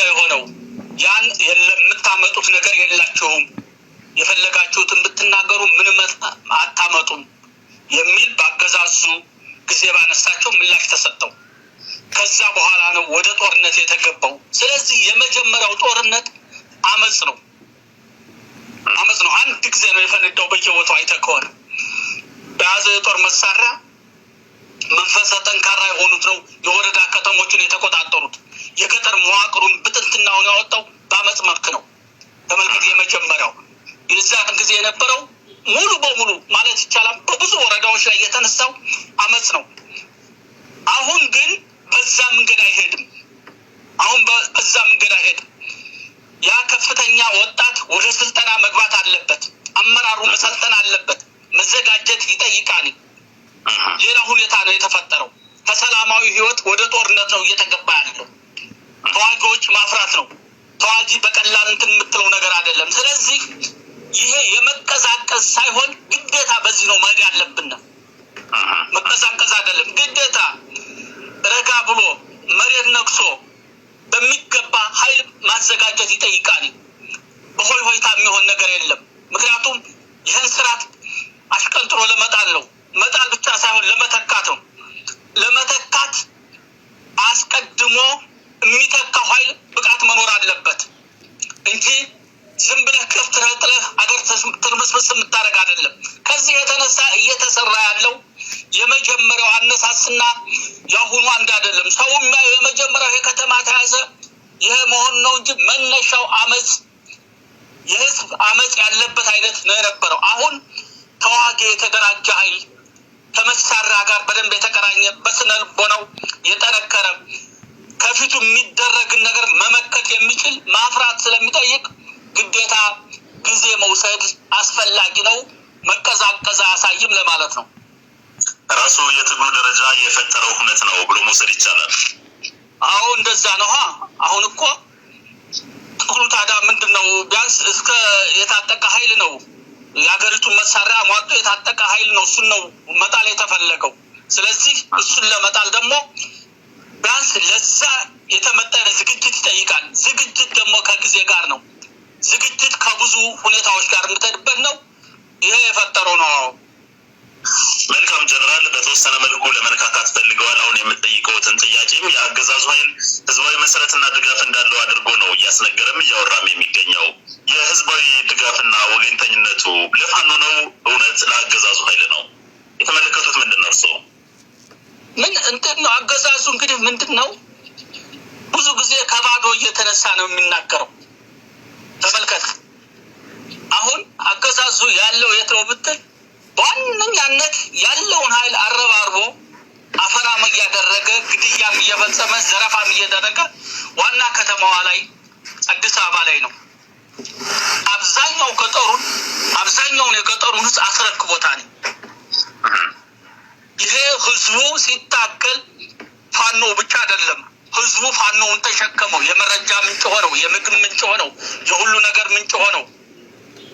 ምንድነው የሆነው? ያን የምታመጡት ነገር የላችሁም፣ የፈለጋችሁትን ብትናገሩ ምንም አታመጡም የሚል ባገዛዙ ጊዜ ባነሳቸው ምላሽ ተሰጠው። ከዛ በኋላ ነው ወደ ጦርነት የተገባው። ስለዚህ የመጀመሪያው ጦርነት አመጽ ነው። አንድ ጊዜ ነው የፈነዳው። በየቦታው አይተህ ከሆነ በያዘ የጦር መሳሪያ መንፈሰ ጠንካራ የሆኑት ነው የወረዳ ከተሞችን የተቆጣጠሩት። የገጠር መዋቅሩን ብጥንትናውን ያወጣው በአመጽ መልክ ነው። ተመልከት፣ የመጀመሪያው የዛን ጊዜ የነበረው ሙሉ በሙሉ ማለት ይቻላል በብዙ ወረዳዎች ላይ የተነሳው አመጽ ነው። አሁን ግን በዛ መንገድ አይሄድም። ያ ከፍተኛ ወጣት ወደ ስልጠና መግባት አለበት። አመራሩ መሰልጠን አለበት። መዘጋጀት ይጠይቃል። ሌላ ሁኔታ ነው የተፈጠረው። ከሰላማዊ ህይወት ወደ ጦርነት ነው እየተገባ ያለው። ተዋጊዎች ማፍራት ነው። ተዋጊ በቀላል እንትን የምትለው ነገር አይደለም። ስለዚህ ይሄ የመቀዛቀዝ ሳይሆን ግዴታ በዚህ ነው መሄድ ያለብን። መቀዛቀዝ አይደለም፣ ግዴታ ረጋ ብሎ መሬት ነክሶ በሚገባ ኃይል ማዘጋጀት ይጠይቃል። በሆይ ሆይታ የሚሆን ነገር የለም። ምክንያቱም ይህን ስርዓት አሽቀንጥሮ ለመጣል ነው። መጣል ብቻ ሳይሆን ለመተካት ነው። ለመተካት አስቀድሞ የሚተካው ኃይል ብቃት መኖር አለበት እንጂ ዝም ብለህ ከፍተህ ጥለህ አገር ትርምስምስ የምታደርግ አይደለም። ከዚህ የተነሳ እየተሰራ ያለው የመጀመሪያው አነሳስና የአሁኑ አንድ አይደለም። ሰው የሚያየው የመጀመሪያው የከተማ ተያዘ ይሄ መሆን ነው እንጂ መነሻው አመጽ፣ የህዝብ አመጽ ያለበት አይነት ነው የነበረው። አሁን ተዋጊ የተደራጀ ኃይል ከመሳሪያ ጋር በደንብ የተቀራኘ በስነ ልቦናው የጠነከረ ከፊቱ የሚደረግን ነገር መመከት የሚችል ማፍራት ስለሚጠይቅ ግዴታ ጊዜ መውሰድ አስፈላጊ ነው። መቀዛቀዝ አያሳይም ለማለት ነው። ራሱ የትግሉ ደረጃ የፈጠረው ሁኔታ ነው ብሎ መውሰድ ይቻላል። አዎ እንደዛ ነው። አሁን እኮ ትግሉ ታዲያ ምንድነው? ቢያንስ እስከ የታጠቀ ኃይል ነው የሀገሪቱን መሳሪያ ሟጦ የታጠቀ ኃይል ነው። እሱን ነው መጣል የተፈለገው። ስለዚህ እሱን ለመጣል ደግሞ ቢያንስ ለዛ የተመጠነ ዝግጅት ይጠይቃል። ዝግጅት ደግሞ ከጊዜ ጋር ነው። ዝግጅት ከብዙ ሁኔታዎች ጋር የምትሄድበት ነው። ይሄ የፈጠረው ነው። መልካም ጀነራል፣ በተወሰነ መልኩ ለመነካካት ፈልገዋል። አሁን የምትጠይቀውትን ጥያቄም የአገዛዙ ኃይል ህዝባዊ መሰረትና ድጋፍ እንዳለው አድርጎ ነው እያስነገረም እያወራም የሚገኘው። የህዝባዊ ድጋፍና ወገንተኝነቱ ለፋኖ ነው እውነት ለአገዛዙ ኃይል ነው? የተመለከቱት ምንድን ነው? እርስዎ ምን እንትን ነው? አገዛዙ እንግዲህ ምንድን ነው ብዙ ጊዜ ከባዶ እየተነሳ ነው የሚናገረው። ተመልከት፣ አሁን አገዛዙ ያለው የት ነው ብትል በዋነኛነት ያለውን ኃይል አረባርቦ አፈናም እያደረገ ግድያም እየፈጸመ ዘረፋም እያደረገ ዋና ከተማዋ ላይ አዲስ አበባ ላይ ነው። አብዛኛውን የገጠሩን ህዝብ አስረክቦታል። ይሄ ህዝቡ ሲታገል ፋኖ ብቻ አይደለም፣ ህዝቡ ፋኖውን ተሸከመው። የመረጃ ምንጭ ሆነው፣ የምግብ ምንጭ ሆነው፣ የሁሉ ነገር ምንጭ ሆነው።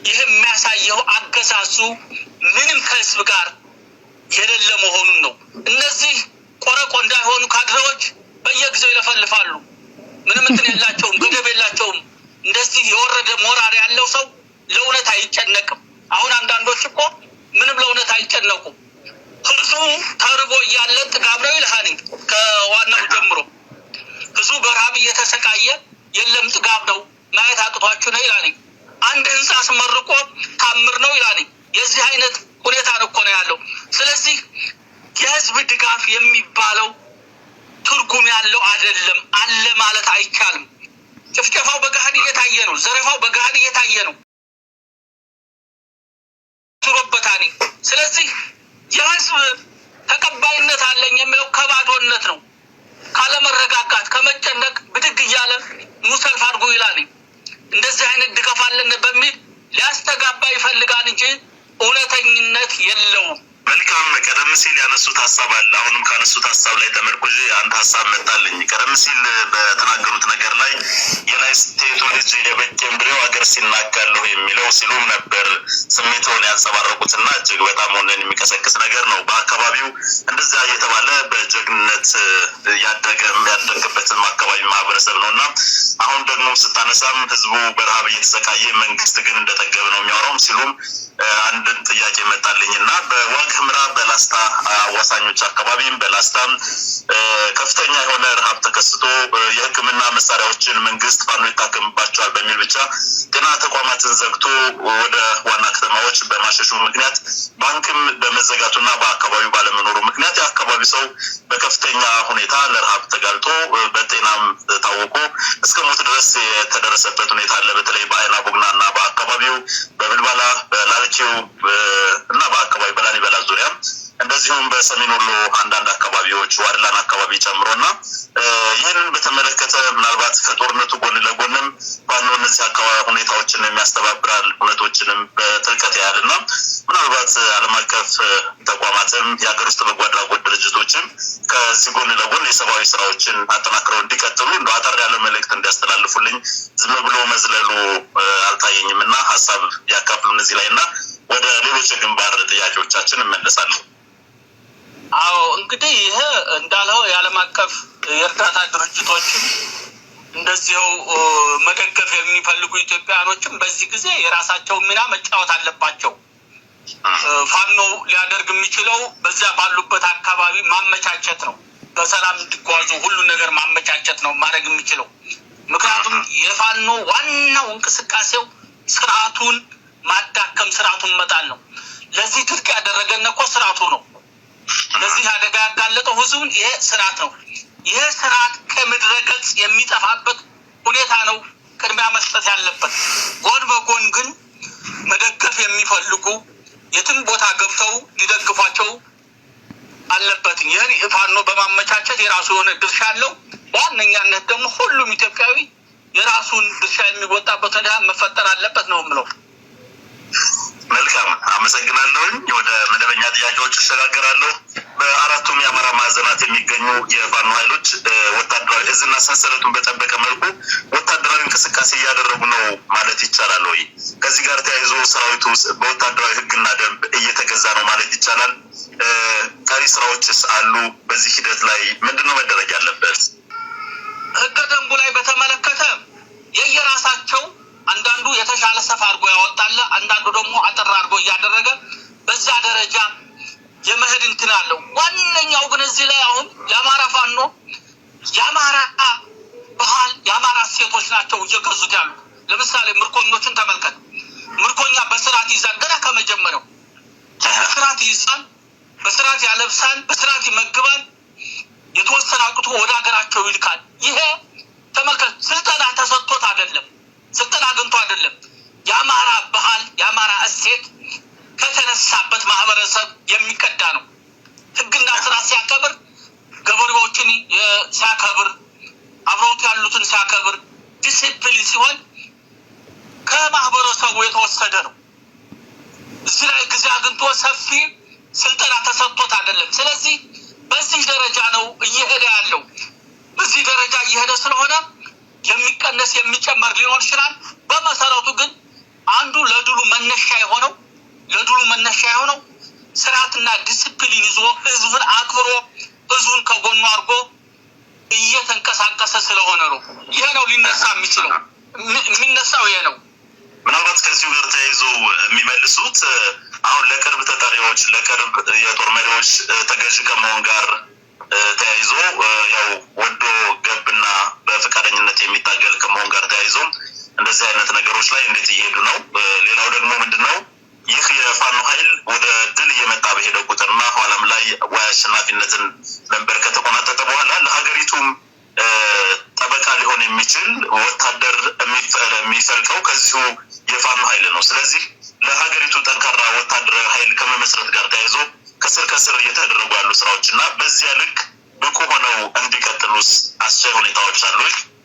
ይህ የሚያሳየው አገዛዙ ምንም ከህዝብ ጋር የሌለ መሆኑን ነው። እነዚህ ቆረቆ እንዳይሆኑ ካድሬዎች በየጊዜው ይለፈልፋሉ። ምንም እንትን የላቸውም፣ ገደብ የላቸውም። እንደዚህ የወረደ ሞራል ያለው ሰው ለእውነት አይጨነቅም። አሁን አንዳንዶች እኮ ምንም ለእውነት አይጨነቁም። ህዝቡ ተርቦ እያለ ጥጋብ ነው ይልሃኒ። ከዋናው ጀምሮ ህዝቡ በረሃብ እየተሰቃየ የለም ጥጋብ ነው ማየት አቅቷችሁ ነው ይላኒ። አንድ ህንፃ አስመርቆ ታምር ነው ይላኒ። የዚህ አይነት ሁኔታ እኮ ነው ያለው። ስለዚህ የህዝብ ድጋፍ የሚባለው ትርጉም ያለው አይደለም፣ አለ ማለት አይቻልም። ጭፍጨፋው በገሃድ እየታየ ነው። ዘረፋው በገሃድ እየታየ ነው። ትሮበታኒ። ስለዚህ የህዝብ ተቀባይነት አለኝ የሚለው ከባዶነት ነው፣ ካለመረጋጋት፣ ከመጨነቅ ብድግ እያለ ሙሰልፍ አድርጎ ይላል። እንደዚህ አይነት ድጋፍ አለን በሚል ሊያስተጋባ ይፈልጋል እንጂ እውነተኝነት የለውም። መልካም። ቀደም ሲል ያነሱት ሀሳብ አለ። አሁንም ካነሱት ሀሳብ ላይ ተመርኩዤ አንድ ሀሳብ መጣልኝ። ቀደም ሲል በተናገሩት ነገር ላይ የናይስቴቱ ልጅ የበጀ እምብሬው ሀገር ሲናጋለሁ የሚለው ነው ሲሉም ነበር ስሜቱን ያንጸባረቁትና እጅግ በጣም ሆነን የሚቀሰቅስ ነገር ነው። በአካባቢው እንደዛ እየተባለ በጀግንነት ያደገበትም አካባቢ ማህበረሰብ ነውና አሁን ደግሞ ስታነሳም ህዝቡ በረሃብ እየተሰቃየ መንግስት ግን እንደጠገበ ነው የሚያወራውም ሲሉም አንድን ጥያቄ መጣልኝና በዋግ ኽምራ በላስታ አዋሳኞች አካባቢም በላስታም ከፍተኛ የሆነ ረሃብ ተከስቶ የሕክምና መሳሪያዎችን መንግስት ፋኖ ይታከምባቸዋል በሚል ብቻ ጤና ተቋማትን ዘግቶ ወደ ዋና ከተማዎች በማሸሹ ምክንያት ባንክም በመዘጋቱና በአካባቢው ባለመኖሩ ምክንያት የአካባቢ ሰው በከፍተኛ ሁኔታ ለረሃብ ተጋልጦ በጤናም ታወቆ እስከ ሞት ድረስ የተደረሰበት ሁኔታ አለ። በተለይ በአይና ቡግና እና በአካባቢው በብልባላ በላልቺው እና በአካባቢ በላሊበላ ዙሪያ እንደዚሁም በሰሜን ወሎ አንዳንድ አካባቢዎች ዋድላን አካባቢ ጨምሮና ይህንን በተመለከተ ምናልባት ከጦርነቱ ጎን ለጎንም ባለው እነዚህ አካባቢ ሁኔታዎችን የሚያስተባብራል ሁኔታዎችንም በጥልቀት ያያልና ምናልባት ዓለም አቀፍ ተቋማትም የሀገር ውስጥ በጎ አድራጎት ድርጅቶችም ከዚህ ጎን ለጎን የሰብአዊ ስራዎችን አጠናክረው እንዲቀጥሉ እንደ አጠር ያለ መልእክት እንዲያስተላልፉልኝ ዝም ብሎ መዝለሉ አልታየኝምና ሀሳብ ያካፍሉን እዚህ ላይና ወደ ሌሎች የግንባር ጥያቄዎቻችን እመለሳለሁ። አዎ እንግዲህ ይሄ እንዳለው የዓለም አቀፍ የእርዳታ ድርጅቶችም እንደዚሁ መደገፍ የሚፈልጉ ኢትዮጵያውያኖችም በዚህ ጊዜ የራሳቸው ሚና መጫወት አለባቸው። ፋኖ ሊያደርግ የሚችለው በዚያ ባሉበት አካባቢ ማመቻቸት ነው። በሰላም እንዲጓዙ ሁሉ ነገር ማመቻቸት ነው ማድረግ የሚችለው። ምክንያቱም የፋኖ ዋናው እንቅስቃሴው ስርዓቱን ማዳከም፣ ስርዓቱን መጣል ነው። ለዚህ ትጥቅ ያደረገን እኮ ስርዓቱ ነው። ለዚህ አደጋ ያጋለጠው ህዝቡን ይሄ ስርዓት ነው። ይሄ ስርዓት ከምድረ ገጽ የሚጠፋበት ሁኔታ ነው ቅድሚያ መስጠት ያለበት። ጎን በጎን ግን መደገፍ የሚፈልጉ የትም ቦታ ገብተው ሊደግፏቸው አለበት። ይህን ፋኖ በማመቻቸት የራሱ የሆነ ድርሻ አለው። በዋነኛነት ደግሞ ሁሉም ኢትዮጵያዊ የራሱን ድርሻ የሚወጣበት ሁኔታ መፈጠር አለበት ነው የምለው። መልካም አመሰግናለሁኝ። ወደ መደበኛ ጥያቄዎች እሸጋገራለሁ። በአራቱም የአማራ ማዕዘናት የሚገኙ የፋኖ ኃይሎች ወታደራዊ እዝና ሰንሰለቱን በጠበቀ መልኩ ወታደራዊ እንቅስቃሴ እያደረጉ ነው ማለት ይቻላል ወይ? ከዚህ ጋር ተያይዞ ሰራዊቱ በወታደራዊ ሕግና ደንብ እየተገዛ ነው ማለት ይቻላል? ቀሪ ስራዎችስ አሉ? በዚህ ሂደት ላይ ምንድነው መደረግ ያለበት? ሕገ ደንቡ ላይ በተመለከተ የየራሳቸው አንዳንዱ የተሻለ ሰፋ አድርጎ ያወጣል፣ አንዳንዱ ደግሞ አጠር አድርጎ እያደረገ በዛ ደረጃ የመሄድ እንትን አለው። ዋነኛው ግን እዚህ ላይ አሁን የአማራ ፋኖ የአማራ ባህል የአማራ ሴቶች ናቸው እየገዙት ያሉ። ለምሳሌ ምርኮኞችን ተመልከት። ምርኮኛ በስርዓት ይዛል። ገና ከመጀመሪያው በስርዓት ይዛል፣ በስርዓት ያለብሳል፣ በስርዓት ይመግባል። የተወሰነ አቅቶ ወደ ሀገራቸው ይልካል። ይሄ ተመልከት፣ ስልጠና ተሰጥቶት አይደለም፣ ስልጠና አግኝቶ አይደለም። የአማራ ባህል የአማራ እሴት ከተነሳበት ማህበረሰብ የሚቀዳ ነው። ህግና ስርዓት ሲያከብር፣ ገበሬዎችን ሲያከብር፣ አብረውት ያሉትን ሲያከብር፣ ዲሲፕሊን ሲሆን ከማህበረሰቡ የተወሰደ ነው። እዚህ ላይ ጊዜ አግኝቶ ሰፊ ስልጠና ተሰጥቶት አይደለም። ስለዚህ በዚህ ደረጃ ነው እየሄደ ያለው። በዚህ ደረጃ እየሄደ ስለሆነ የሚቀነስ የሚጨመር ሊሆን ይችላል። በመሰረቱ ግን አንዱ ለድሉ መነሻ የሆነው ስርዓትና ዲሲፕሊን ይዞ ህዝብን አክብሮ ህዝቡን ከጎኑ አድርጎ እየተንቀሳቀሰ ስለሆነ ነው። ይሄ ነው ሊነሳ የሚችለው። የሚነሳው ይሄ ነው። ምናልባት ከዚሁ ጋር ተያይዞ የሚመልሱት አሁን ለቅርብ ተጠሪዎች ለቅርብ የጦር መሪዎች ተገዥ ከመሆን ጋር ተያይዞ ያው ወዶ ገብና በፈቃደኝነት የሚታገል ከመሆን ጋር ተያይዞ እንደዚህ አይነት ነገሮች ላይ እንዴት እየሄዱ ነው? ሌላው ደግሞ ምንድነው ይህ የፋኖ ኃይል ወደ ድል እየመጣ በሄደ ቁጥርና ኋላም ላይ አሸናፊነትን መንበር ከተቆናጠጠ በኋላ ለሀገሪቱም ጠበቃ ሊሆን የሚችል ወታደር የሚፈልቀው ከዚሁ የፋኖ ኃይል ነው። ስለዚህ ለሀገሪቱ ጠንካራ ወታደራዊ ኃይል ከመመስረት ጋር ተያይዞ ከስር እየተደረጉ ያሉ ስራዎችና በዚያ ልክ ብቁ ሆነው እንዲቀጥሉስ አስቻይ ሁኔታዎች አሉ?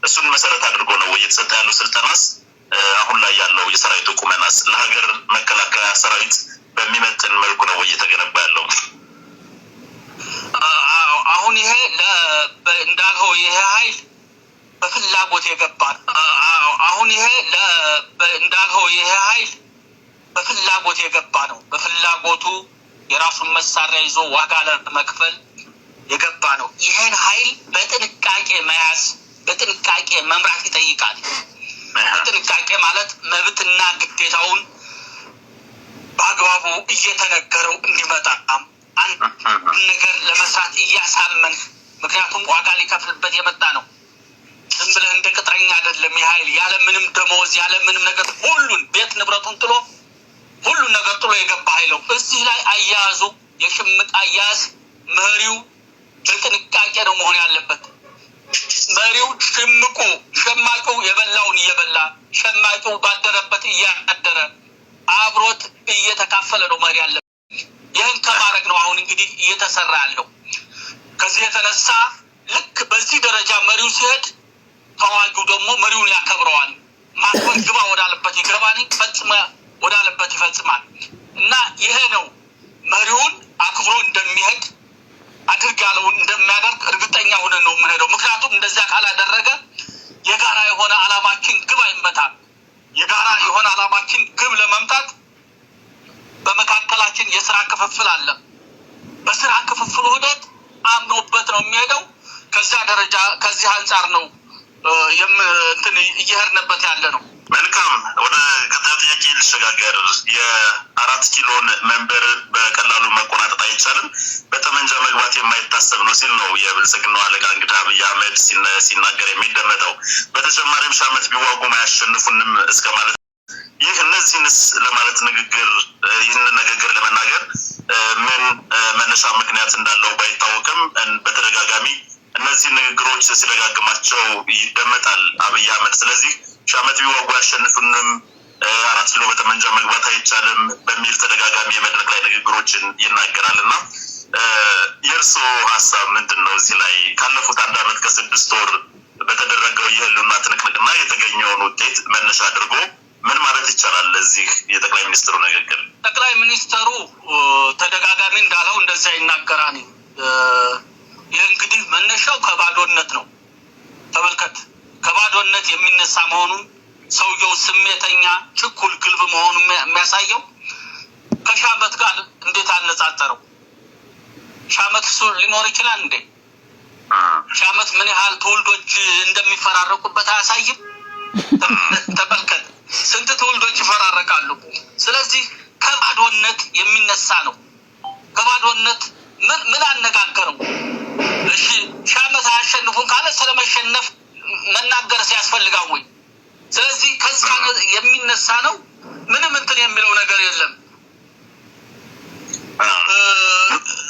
እሱን መሰረት አድርጎ ነው እየተሰጠ ያለው ስልጠናስ? አሁን ላይ ያለው የሰራዊቱ ቁመናስ ለሀገር መከላከያ ሰራዊት በሚመጥን መልኩ ነው እየተገነባ ያለው? አሁን ይሄ እንዳልኸው ይሄ ኃይል በፍላጎት የገባ እንዳልኸው ይሄ ኃይል በፍላጎት የገባ ነው። በፍላጎቱ የራሱን መሳሪያ ይዞ ዋጋ ለመክፈል የገባ ነው። ይህን ኃይል በጥንቃቄ መያዝ፣ በጥንቃቄ መምራት ይጠይቃል። በጥንቃቄ ማለት መብትና ግዴታውን በአግባቡ እየተነገረው እንዲመጣ አንድ ነገር ለመስራት እያሳመን፣ ምክንያቱም ዋጋ ሊከፍልበት የመጣ ነው። ዝም ብለህ እንደ ቅጥረኛ አይደለም። የኃይል ያለምንም ደመወዝ ያለምንም ነገር ሁሉን ቤት ንብረቱን ጥሎ ሁሉን ነገር ጥሎ የገባ ኃይል ነው። እዚህ ላይ አያያዙ የሽምቅ አያያዝ መሪው በጥንቃቄ ነው መሆን ያለበት። መሪው ሸማቂው የበላውን እየበላ ሸማቂው ባደረበት እያደረ አብሮት እየተካፈለ ነው መሪ ያለበት። ይህን ከማድረግ ነው አሁን እንግዲህ እየተሰራ ያለው። ከዚህ የተነሳ ልክ በዚህ ደረጃ መሪው ሲሄድ ተዋጊው ደግሞ መሪውን ያከብረዋል። ማክበር ግባ ወዳለበት ይገባል፣ ፈጽመ ወዳለበት ይፈጽማል። እና ይሄ ነው መሪውን አክብሮ እንደሚሄድ አድርግ ያለውን እንደሚያደርግ እርግጠኛ ሆነን ነው የምንሄደው። ምክንያቱም እንደዚያ ካላደረገ የጋራ የሆነ ዓላማችን ግብ አይመታም። የጋራ የሆነ ዓላማችን ግብ ለመምታት በመካከላችን የስራ ክፍፍል አለ። በስራ ክፍፍል ሂደት አምኖበት ነው የሚሄደው። ከዚያ ደረጃ ከዚህ አንጻር ነው እየሄድንበት ያለ ነው። መልካም፣ ወደ ቀጣዩ ጥያቄ ልሸጋገር። የ4 ኪሎን መንበር በቀላሉ መቆናጠጥ አይቻልም፣ በጠመንጃ መግባት የማይታሰብ ነው ሲል ነው የብልጽግናው አለቃ እንግዲህ አብይ አህመድ ሲናገር የሚደመጠው። በተጨማሪም ሺህ ዓመት ቢዋጉም አያሸንፉንም እስከ ማለት ይህ እነዚህንስ ለማለት ይህንን ንግግር ለመናገር ምን መነሻ ምክንያት እንዳለው ባይታወቅም በተደጋጋሚ እነዚህ ንግግሮች ሲደጋግማቸው ይደመጣል አብይ አህመድ። ስለዚህ ሺህ ዓመት ቢዋጉ አያሸንፉንም፣ 4 ኪሎ በጠመንጃ መግባት አይቻልም በሚል ተደጋጋሚ የመድረክ ላይ ንግግሮችን ይናገራል እና የእርስዎ ሀሳብ ምንድን ነው? እዚህ ላይ ካለፉት 1 ዓመት ከ6 ወር በተደረገው የህልውና ትንቅንቅና የተገኘውን ውጤት መነሻ አድርጎ ምን ማለት ይቻላል? ለዚህ የጠቅላይ ሚኒስትሩ ንግግር ጠቅላይ ሚኒስትሩ ተደጋጋሚ እንዳለው እንደዛ ይናገራል። ይህ እንግዲህ መነሻው ከባዶነት ነው። ተመልከት፣ ከባዶነት የሚነሳ መሆኑን ሰውየው ስሜተኛ፣ ችኩል፣ ግልብ መሆኑን የሚያሳየው ከሺህ ዓመት ጋር እንዴት አነጻጸረው? ሺህ ዓመት እሱ ሊኖር ይችላል እንዴ? ሺህ ዓመት ምን ያህል ትውልዶች እንደሚፈራረቁበት አያሳይም? ተመልከት፣ ስንት ትውልዶች ይፈራረቃሉ። ስለዚህ ከባዶነት የሚነሳ ነው። ከባዶነት ምን አነጋገረው? እሺ ሺህ ዓመት አያሸንፉን ካለ ስለመሸነፍ መናገር ሲያስፈልጋው ወይ? ስለዚህ ከዛ የሚነሳ ነው። ምንም እንትን የሚለው ነገር የለም።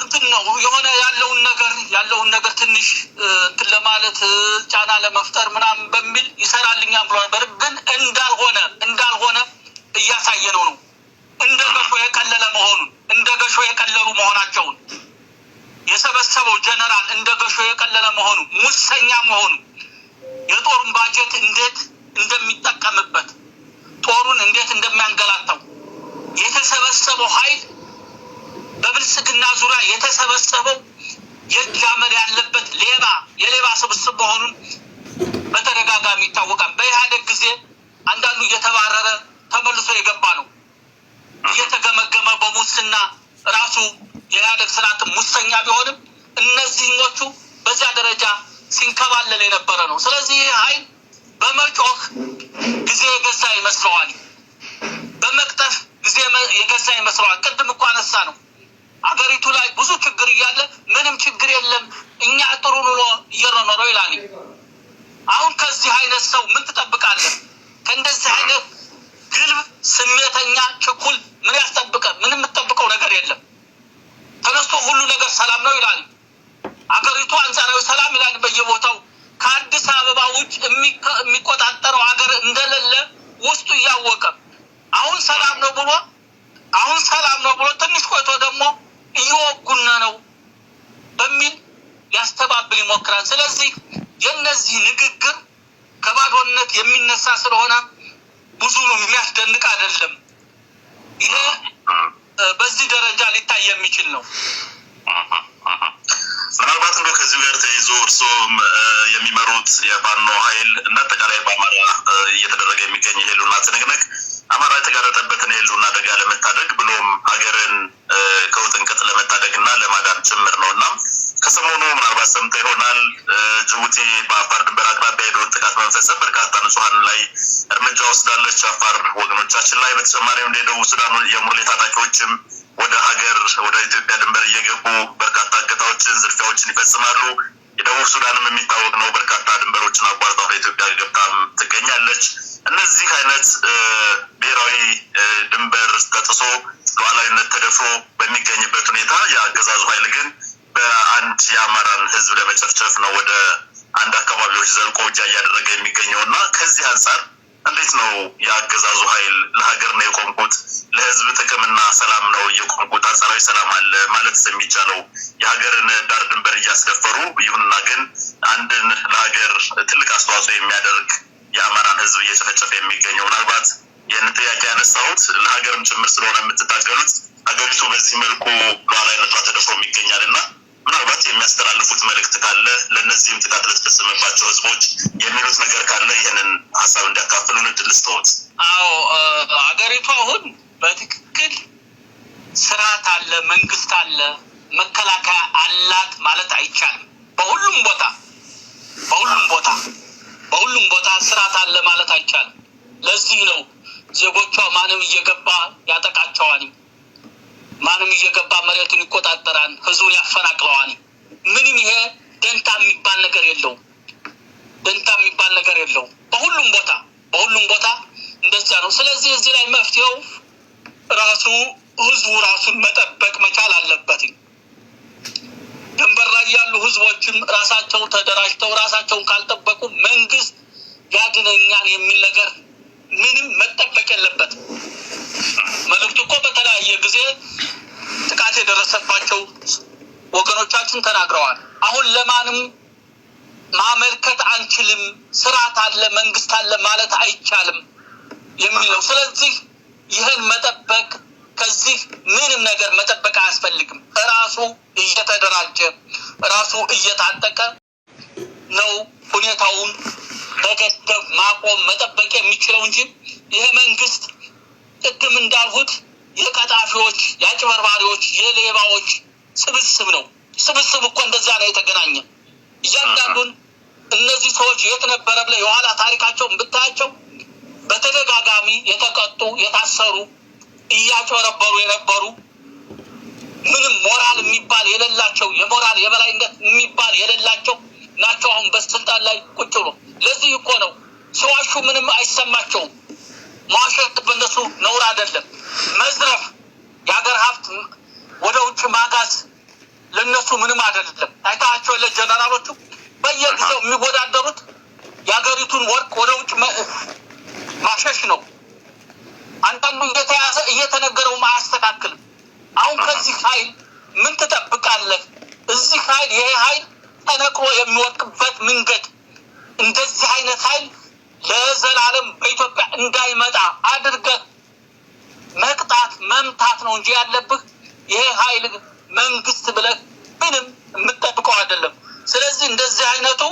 እንትን ነው የሆነ ያለውን ነገር ትንሽ እንትን ለማለት ጫና ለመፍጠር ምናምን በሚል ይሰራልኛል ብሎ ነበር። ግን እንዳልሆነ እያሳየ ነው። እንደ ገሾ የቀለለ መሆኑን፣ እንደ ገሾ የቀለሉ መሆናቸውን የሰበሰበው ጀነራል እንደ ገሾ የቀለለ መሆኑ፣ ሙሰኛ መሆኑ፣ የጦሩን ባጀት እንዴት እንደሚጠቀምበት፣ ጦሩን እንዴት እንደሚያንገላታው፣ የተሰበሰበው ኃይል በብልጽግና ዙሪያ የተሰበሰበው የእጅ አመድ ያለበት የሌባ ስብስብ መሆኑን በተደጋጋሚ ይታወቃል። በኢህአዴግ ጊዜ አንዳንዱ እየተባረረ ተመልሶ የገባ ነው። እየተገመገመ በሙስና ራሱ የኢህአዴግ ስርዓት ሙሰኛ ቢሆንም እነዚህኞቹ በዚያ ደረጃ ሲንከባለል የነበረ ነው። ስለዚህ ይህ ኃይል በመጮህ ጊዜ የገዛ ይመስለዋል፣ በመቅጠፍ ጊዜ የገዛ ይመስለዋል። ቅድም እኮ አነሳ ነው አገሪቱ ላይ ብዙ ችግር እያለ ምንም ችግር የለም እኛ ጥሩ ኑሮ እየኖረው ይላል። አሁን ከዚህ አይነት ሰው ምን ትጠብቃለህ? ከእንደዚህ አይነት ግልብ፣ ስሜተኛ፣ ችኩል ምን ያስጠብቀ? ምንም የምትጠብቀው ነገር የለም። ተነስቶ ሁሉ ነገር ሰላም ነው ይላል። አገሪቱ አንጻራዊ ሰላም ይላል በየቦታው። ከአዲስ አበባ ውጭ የሚቆጣጠረው ሀገር እንደሌለ ውስጡ እያወቀ አሁን ሰላም ነው ብሎ ትንሽ ቆይቶ ደግሞ እየወጉነ ነው በሚል ሊያስተባብል ይሞክራል። ስለዚህ የነዚህ ንግግር ከባዶነት የሚነሳ ስለሆነ ብዙ የሚያስደንቅ አይደለም። ይሄ በዚህ ደረጃ ሊታይ የሚችል ነው። ምናልባት እንደው ከዚሁ ጋር ተይዞ እርስዎም የሚመሩት የፋኖ ኃይል እና አጠቃላይ በአማራ እየተደረገ የሚገኝ የህልውና ትንቅንቅ አማራ የተጋረጠበትን የህልውና አደጋ በርካታ ንጹሃን ላይ እርምጃ ወስዳለች። አፋር ወገኖቻችን ላይ በተጨማሪም የደቡብ ሱዳን የሙርሌ ታጣቂዎችም ወደ ሀገር ወደ ኢትዮጵያ ድንበር እየገቡ በርካታ እገታዎችን፣ ዝርፊያዎችን ይፈጽማሉ። የደቡብ ሱዳንም የሚታወቅ ነው። በርካታ ድንበሮችን አቋርጣ ወደ ኢትዮጵያ ገብታም ትገኛለች። እነዚህ አይነት ብሔራዊ ድንበር ተጥሶ ሉዓላዊነት ተደፍሮ በሚገኝበት ሁኔታ የአገዛዙ ኃይል ግን በአንድ የአማራን ሕዝብ ለመጨፍጨፍ ነው ወደ አንድ አካባቢዎች ዘልቆ ውጊያ እያደረገ የሚገኘው እና ከዚህ አንጻር እንዴት ነው የአገዛዙ ኃይል ለሀገር ነው የቆምኩት ለሕዝብ ጥቅምና ሰላም ነው የቆምኩት አንጻራዊ ሰላም አለ ማለት የሚቻለው የሀገርን ዳር ድንበር እያስደፈሩ ይሁንና ግን አንድን ለሀገር ትልቅ አስተዋጽኦ የሚያደርግ የአማራን ሕዝብ እየጨፈጨፈ የሚገኘው? ምናልባት ይህን ጥያቄ ያነሳሁት ለሀገርም ጭምር ስለሆነ የምትታገሉት ሀገሪቱ በዚህ መልኩ ሉዓላዊነቷ ተደፍሮ ይገኛል እና ምናልባት የሚያስተላልፉት መልእክት ካለ ለእነዚህም ጥቃት ለተፈጸመባቸው ህዝቦች የሚሉት ነገር ካለ ይህንን ሀሳብ እንዲያካፍሉን እድል ስጥዎት። አዎ ሀገሪቱ አሁን በትክክል ስርዓት አለ፣ መንግስት አለ፣ መከላከያ አላት ማለት አይቻልም። በሁሉም ቦታ ስርዓት አለ ማለት አይቻልም። ለዚህ ነው ዜጎቿ ማንም እየገባ ያጠቃቸዋል፣ ማንም እየገባ መሬቱን ይቆጣጠራል፣ ህዝቡን ያፈናቅለዋል። ምንም ይሄ ደንታ የሚባል ነገር የለውም። በሁሉም ቦታ እንደዚያ ነው። ስለዚህ እዚህ ላይ መፍትሄው ራሱ ህዝቡ ራሱን መጠበቅ መቻል አለበት። ድንበር ላይ ያሉ ህዝቦችም ራሳቸው ተደራጅተው ራሳቸውን ካልጠበቁ መንግስት ያድነኛል የሚል ነገር ምንም መጠበቅ የለበትም። መልእክቱ እኮ በተለያየ ጊዜ ጥቃት የደረሰባቸው ወገኖቻችን ተናግረዋል። አሁን ለማንም ማመልከት አንችልም፣ ስርዓት አለ፣ መንግስት አለ ማለት አይቻልም የሚል ነው። ስለዚህ ይህን መጠበቅ ከዚህ ምንም ነገር መጠበቅ አያስፈልግም። ራሱ እየተደራጀ ራሱ እየታጠቀ ነው ሁኔታውን መገደብ፣ ማቆም፣ መጠበቅ የሚችለው እንጂ ይሄ መንግስት ቅድም እንዳልሁት የቀጣፊዎች፣ የአጭበርባሪዎች፣ የሌባዎች ስብስብ ነው። ስብስብ እኮ እንደዛ ነው የተገናኘ። እያንዳንዱን እነዚህ ሰዎች የት ነበረ ብለህ የኋላ ታሪካቸውን ብታያቸው በተደጋጋሚ የተቀጡ የታሰሩ እያጭበረበሩ የነበሩ ምንም ሞራል የሚባል የሌላቸው የሞራል የበላይነት የሚባል የሌላቸው ናቸው። አሁን በስልጣን ላይ ቁጭ ብሎ ለዚህ እኮ ነው ሰዋሹ ምንም አይሰማቸውም። ማሸት በእነሱ ነውር አይደለም። መዝረፍ፣ የሀገር ሀብት ወደ ውጭ ማጋዝ ለነሱ ምንም አይደለም። አይታቸው ለጀነራሎቹ በየጊዜው የሚወዳደሩት የሀገሪቱን ወርቅ ወደ ውጭ ማሸሽ ነው። አንዳንዱ እየተያዘ እየተነገረው አያስተካክልም። አሁን ከዚህ ኃይል ምን ትጠብቃለህ? እዚህ ኃይል ይሄ ኃይል ተነቅሎ የሚወድቅበት መንገድ እንደዚህ አይነት ኃይል ለዘላለም በኢትዮጵያ እንዳይመጣ አድርገህ መቅጣት መምታት ነው እንጂ ያለብህ ይሄ ኃይል መንግስት ብለህ ምንም የምጠብቀው አይደለም። ስለዚህ እንደዚህ አይነቱ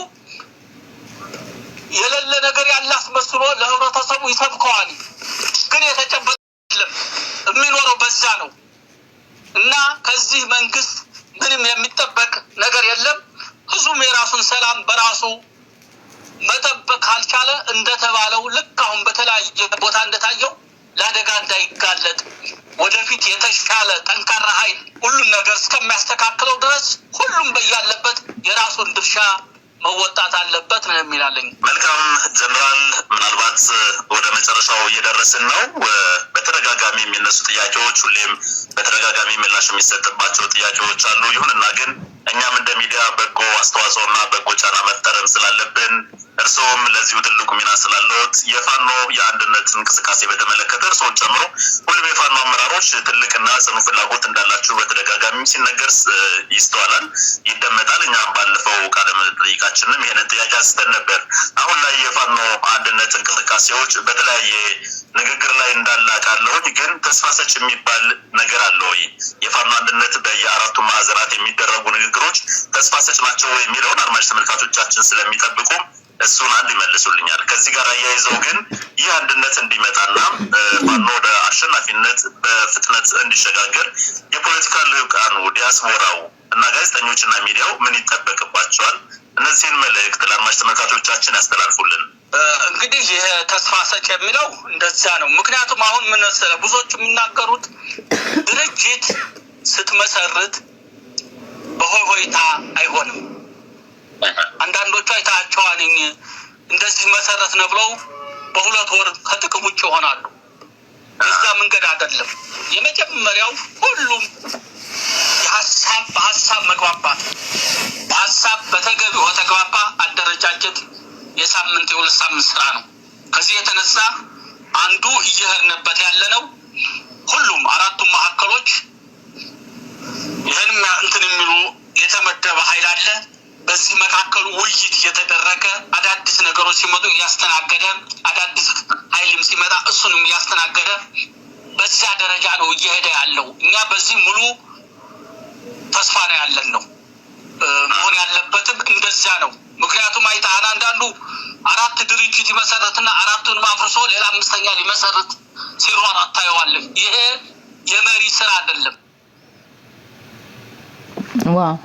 የሌለ ነገር ያለ አስመስሎ ለህብረተሰቡ ይሰብከዋል። ግን የተጨበጠ አይደለም፣ የሚኖረው በዛ ነው እና ከዚህ መንግስት ምንም የሚጠበቅ ነገር የለም። ህዝቡም የራሱን ሰላም በራሱ መጠበቅ ካልቻለ እንደተባለው ልክ አሁን በተለያየ ቦታ እንደታየው ለአደጋ እንዳይጋለጥ ወደፊት የተሻለ ጠንካራ ኃይል ሁሉን ነገር እስከሚያስተካክለው ድረስ ሁሉም በያለበት የራሱን ድርሻ መወጣት አለበት ነው የሚላለኝ። መልካም ጀነራል፣ ምናልባት ወደ መጨረሻው እየደረስን ነው። በተደጋጋሚ የሚነሱ ጥያቄዎች፣ ሁሌም በተደጋጋሚ ምላሽ የሚሰጥባቸው ጥያቄዎች አሉ። ይሁንና ግን እኛም እንደ ሚዲያ በጎ አስተዋጽኦና በጎ ጫና መፍጠርም ስላለብን እርስዎም ለዚሁ ትልቁ ሚና ስላለዎት የፋኖ የአንድነት እንቅስቃሴ በተመለከተ እርስዎን ጨምሮ ሁሉም የፋኖ አመራሮች ትልቅና ጽኑ ፍላጎት እንዳላችሁ በተደጋጋሚ ሲነገር ይስተዋላል፣ ይደመጣል። እኛም ባለፈው ቃለ መጠይቃችንም ይህንን ጥያቄ አንስተን ነበር። አሁን ላይ የፋኖ አንድነት እንቅስቃሴዎች በተለያየ ንግግር ላይ እንዳላቃለሁኝ፣ ግን ተስፋ ሰጭ የሚባል ነገር አለ ወይ? የፋኖ አንድነት በየአራቱ ማዕዘናት የሚደረጉ ንግግሮች ተስፋ ሰጭ ናቸው የሚለውን አድማጭ ተመልካቾቻችን ስለሚጠብቁ እሱን አንድ ይመልሱልኛል። ከዚህ ጋር አያይዘው ግን ይህ አንድነት እንዲመጣና ፋኖ ወደ አሸናፊነት በፍጥነት እንዲሸጋገር የፖለቲካ ልሂቃኑ፣ ዲያስፖራው እና ጋዜጠኞችና ሚዲያው ምን ይጠበቅባቸዋል? እነዚህን መልእክት ለአድማጭ ተመልካቾቻችን ያስተላልፉልን። እንግዲህ ይህ ተስፋ ሰጭ የሚለው እንደዛ ነው። ምክንያቱም አሁን ምን መሰለህ ብዙዎች የሚናገሩት ድርጅት ስትመሰርት በሆይታ አይሆንም። አንዳንዶቹ አይታቸዋል እንደዚህ መሰረት ነው ብለው በሁለት ወር ከጥቅም ውጭ ይሆናሉ። እዛ መንገድ አይደለም። የመጀመሪያው ሁሉም በሀሳብ መግባባት፣ በሀሳብ በተገቢው ተግባባ አደረጃጀት የሳምንት የሁለት ሳምንት ስራ ነው። ከዚህ የተነሳ አንዱ እየሄድንበት ያለ ነው። ሁሉም አራቱም ማዕከሎች ይህንም እንትን የሚሉ የተመደበ ኃይል አለ። በዚህ መካከሉ ውይይት እየተደረገ አዳዲስ ነገሮች ሲመጡ እያስተናገደ፣ አዳዲስ ኃይልም ሲመጣ እሱንም እያስተናገደ በዛ ደረጃ ነው እየሄደ ያለው። እኛ በዚህ ሙሉ ተስፋ ነው ያለን ነው መሆን ያለበትም እንደዛ ነው። ምክንያቱም አይታን አንዳንዱ አራት ድርጅት ይመሰረትና አራቱን አፍርሶ ሌላ አምስተኛ ሊመሰረት ሲሯን አታየዋለን። ይሄ የመሪ ስራ አይደለም። ዋው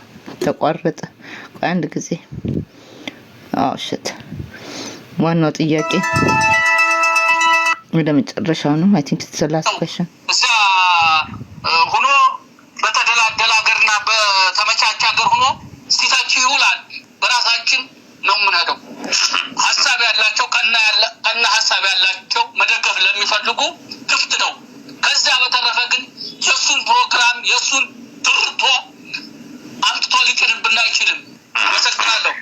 ተቋረጠ። አንድ ጊዜ ሽት ዋናው ጥያቄ ወደ መጨረሻው ነው። አይ ቲንክ ኢትስ ላስት ኩዌስችን እዛ ሆኖ በተደላደለ ሀገርና በተመቻቸ ሀገር ሆኖ ስቲታችሁ ይውላል። በራሳችን ነው የምንሄደው። ሀሳብ ያላቸው ቀና ሀሳብ ያላቸው መደገፍ ለሚፈልጉ ክፍት ነው። ከዛ በተረፈ ግን የሱን ፕሮግራም የሱን ድርቶ አምጥቶ ሊጭንብን አይችልም። አመሰግናለሁ።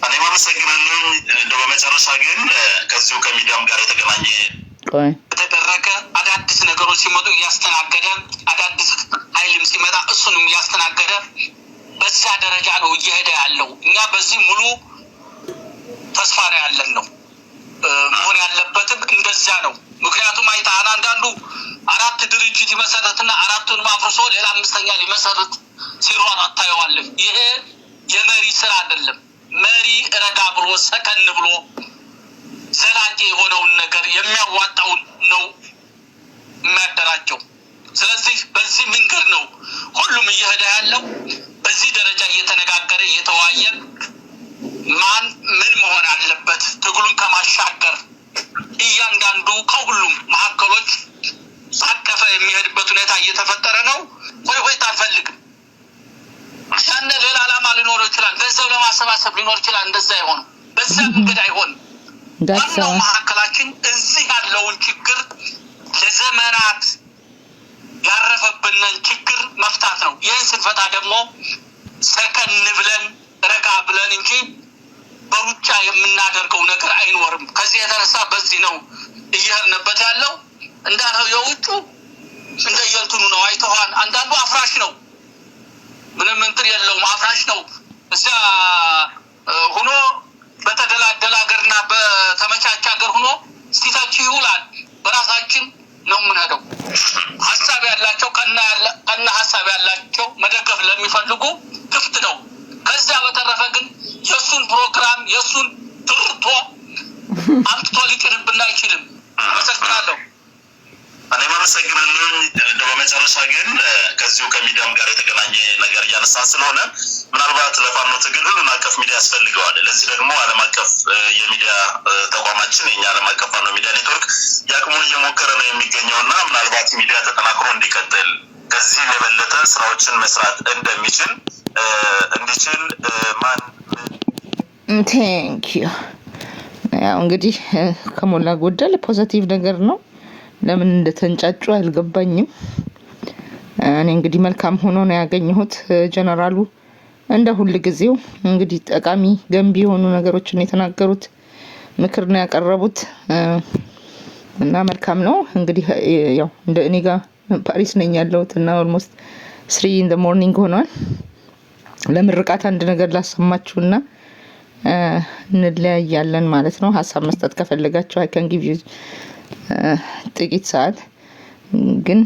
እኔም አመሰግናለሁ። በመጨረሻ ግን ከዚሁ ከሚዲያም ጋር የተገናኘ የተደረገ አዳዲስ ነገሮች ሲመጡ እያስተናገደ፣ አዳዲስ ኃይልም ሲመጣ እሱንም እያስተናገደ በዛ ደረጃ ነው እየሄደ ያለው። እኛ በዚህ ሙሉ ተስፋ ነው ያለን ነው መሆን ያለበትም እንደዛ ነው። ምክንያቱም አይታን አንዳንዱ አራት ድርጅት ይመሰረትና አራቱን አፍርሶ ሌላ አምስተኛ ሊመሰረት ሲሯን አታየዋለን። ይሄ የመሪ ስራ አይደለም። መሪ ረጋ ብሎ ሰከን ብሎ ዘላቂ የሆነውን ነገር የሚያዋጣውን ነው የሚያደራጀው። ስለዚህ በዚህ መንገድ ነው ሁሉም እየሄደ ያለው። በዚህ ደረጃ እየተነጋገረ እየተወያየ ማን ምን መሆን አለበት ትግሉን ከማሻገር እያንዳንዱ ከሁሉም ማዕከሎች አቀፈ የሚሄድበት ሁኔታ እየተፈጠረ ነው። ሆይታ አልፈልግም። ያነ ሌላ ዓላማ ሊኖር ይችላል። ገንዘብ ለማሰባሰብ ሊኖር ይችላል። እንደዛ አይሆንም። በዛ መንገድ አይሆንም። ዋናው ማዕከላችን እዚህ ያለውን ችግር ለዘመናት ያረፈብንን ችግር መፍታት ነው። ይህን ስንፈታ ደግሞ ሰከን ብለን ረጋ ብለን እንጂ በሩጫ የምናደርገው ነገር አይኖርም። ከዚህ የተነሳ በዚህ ነው እየሄድንበት ያለው። እንዳለው የውጩ እንደየልቱኑ ነው። አይተዋል። አንዳንዱ አፍራሽ ነው፣ ምንም እንትን የለውም፣ አፍራሽ ነው። እዛ ሆኖ በተደላደለ ሀገርና በተመቻቸ ሀገር ሆኖ ስቲታችሁ ይውላል። በራሳችን ነው የምንሄደው። ሀሳብ ያላቸው ቀና ሀሳብ ያላቸው መደገፍ ለሚፈልጉ ክፍት ነው። ከዛ በተረፈ ግን የሱን ፕሮግራም የሱን ድርቶ አምጥቶ ሊጭንብን አይችልም። አመሰግናለሁ። እኔም አመሰግናለሁ። በመጨረሻ ግን ከዚሁ ከሚዲያም ጋር የተገናኘ ነገር እያነሳን ስለሆነ ምናልባት ለፋኖ ትግል ሁሉን አቀፍ ሚዲያ ያስፈልገዋል። ለዚህ ደግሞ ዓለም አቀፍ የሚዲያ ተቋማችን የኛ ዓለም አቀፍ ፋኖ ሚዲያ ኔትወርክ የአቅሙን እየሞከረ ነው የሚገኘውና ምናልባት ሚዲያ ተጠናክሮ እንዲቀጥል ከዚህ የበለጠ ስራዎችን መስራት እንዲችል ማን ቴንክ ዩ። ያው እንግዲህ ከሞላ ጎደል ፖዚቲቭ ነገር ነው። ለምን እንደተንጫጩ አልገባኝም። እኔ እንግዲህ መልካም ሆኖ ነው ያገኘሁት። ጀነራሉ እንደ ሁሉ ጊዜው እንግዲህ ጠቃሚ ገንቢ የሆኑ ነገሮችን የተናገሩት፣ ምክር ነው ያቀረቡት እና መልካም ነው። እንግዲህ ያው እንደ እኔ ጋር ፓሪስ ነኝ ያለሁት እና ኦልሞስት 3 in the morning ሆኗል። ለምርቃት አንድ ነገር ላሰማችሁና እንለያያለን ማለት ነው። ሀሳብ መስጠት ከፈለጋችሁ I can give you ጥቂት ሰዓት ግን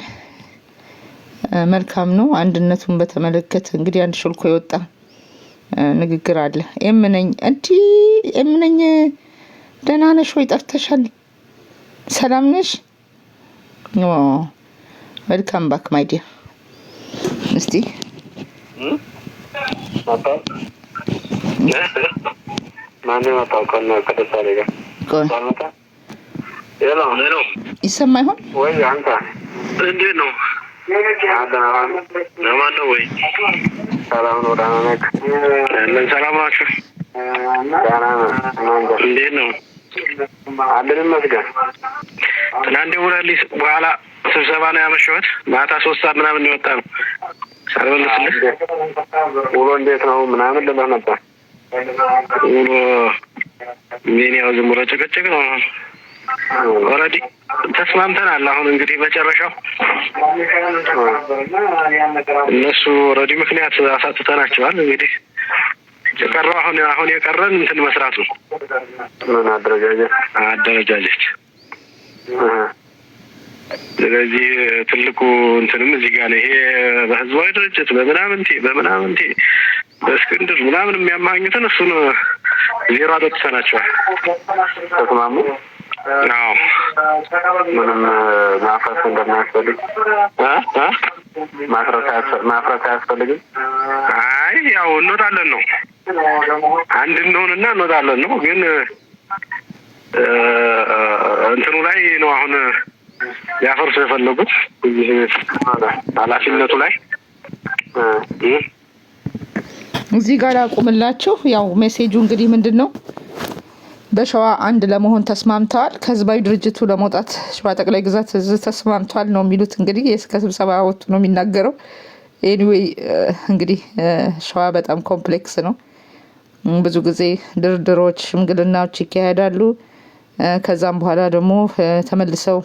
መልካም ነው። አንድነቱን በተመለከተ እንግዲህ አንድ ሾልኮ የወጣ ንግግር አለ። እምነኝ ደህና ነሽ ወይ? ጠፍተሻል። ሰላም ነሽ? ዌልካም ባክ ማይ ዲር። እስቲ ማን መጣው ከነ ከተሳለ ጋር ባልመጣ ሄሎ ይሰማ ይሆን ወይ? አንተ እንዴት ነው? ለማን ነው ወይ? ሰላም ነው። ደህና ነህ? ምን ሰላም ናችሁ? ደህና ነህ? እንዴት ነው? አለን ይመስገን። ትናንት ደውለህልኝ በኋላ ስብሰባ ነው ያመሸሁት። ማታ 3 ሰዓት ምናምን የወጣ ነው ሳልመልስልህ። ውሎ እንዴት ነው ምናምን ልልህ ነበር። ውሎ ምን ያው ዝም ብሎ ጭቅጭቅ ነው። ኦልሬዲ ተስማምተናል። አሁን እንግዲህ መጨረሻው እነሱ ኦልሬዲ ምክንያት አሳጥተናቸዋል። እንግዲህ የቀረው አሁን የቀረን እንትን መስራት ነው። ምን አደረጃጀት። ስለዚህ ትልቁ እንትንም እዚህ ጋር ነው። ይሄ በህዝባዊ ድርጅት በምናምንቴ በእስክንድር ምናምን የሚያማኙትን እሱን ዜሮ አጠጥተናቸዋል። ተስማሙ። አዎ ምንም ማፍረስ እንደማያስፈልግ ማፍረስ አያስፈልግም። አይ ያው እንወጣለን ነው አንድ እንሆንና እንወጣለን ነው። ግን እንትኑ ላይ ነው አሁን ያፈርሱ የፈለጉት ኃላፊነቱ ላይ እዚህ ጋር አቁምላችሁ። ያው ሜሴጁ እንግዲህ ምንድን ነው? በሸዋ አንድ ለመሆን ተስማምተዋል። ከህዝባዊ ድርጅቱ ለመውጣት ሸዋ ጠቅላይ ግዛት እዝ ተስማምተዋል ነው የሚሉት። እንግዲህ ከስብሰባ ወጡ ነው የሚናገረው። ኤኒዌይ እንግዲህ ሸዋ በጣም ኮምፕሌክስ ነው። ብዙ ጊዜ ድርድሮች፣ ሽምግልናዎች ይካሄዳሉ። ከዛም በኋላ ደግሞ ተመልሰው